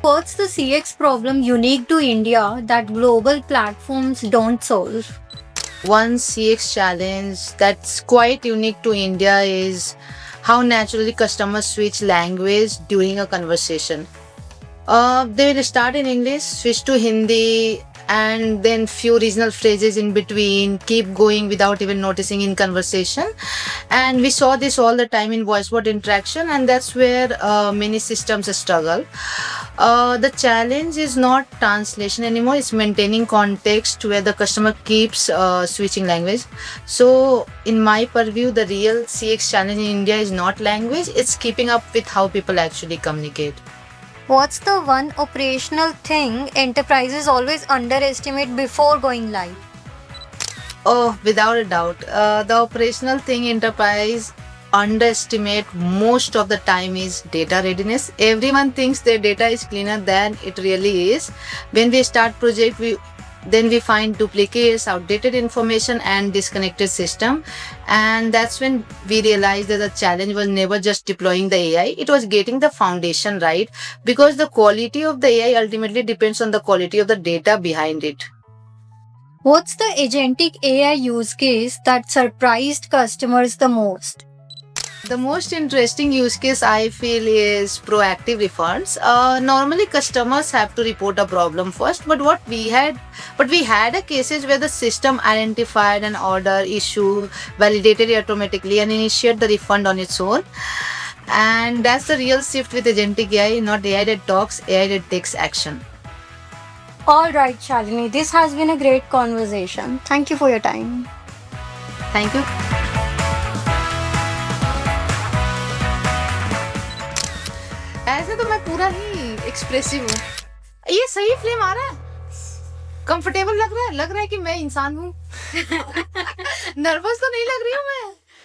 what's the CX problem unique to India that global platforms don't solve? One CX challenge that's quite unique to India is how naturally customers switch language during a conversation. They will start in English, switch to Hindi, and then few regional phrases in between, keep going without even noticing in conversation. And we saw this all the time in voice bot interaction, and that's where many systems struggle. The challenge is not translation anymore, it's maintaining context where the customer keeps switching language. So, in my purview, the real CX challenge in India is not language, it's keeping up with how people actually communicate. What's the one operational thing enterprises always underestimate before going live? Oh, without a doubt. The operational thing enterprise underestimate most of the time is data readiness. Everyone thinks their data is cleaner than it really is. When we start project, we find duplicates, outdated information, and disconnected system. And that's when we realized that the challenge was never just deploying the AI, it was getting the foundation right, because the quality of the AI ultimately depends on the quality of the data behind it. What's the agentic AI use case that surprised customers the most? The most interesting use case I feel is proactive refunds. Normally, customers have to report a problem first, but we had a cases where the system identified an order issue, validated it automatically, and initiate the refund on its own. And that's the real shift with agentic AI, not AI that talks, AI that takes action. Alright, Shalini, this has been a great conversation. Thank you for your time. Thank you. ऐसे तो मैं पूरा ही expressive हूँ। ये सही flame आ रहा है, comfortable लग रहा है कि मैं इंसान हूँ। नर्वस तो नहीं लग रही हूँ मैं।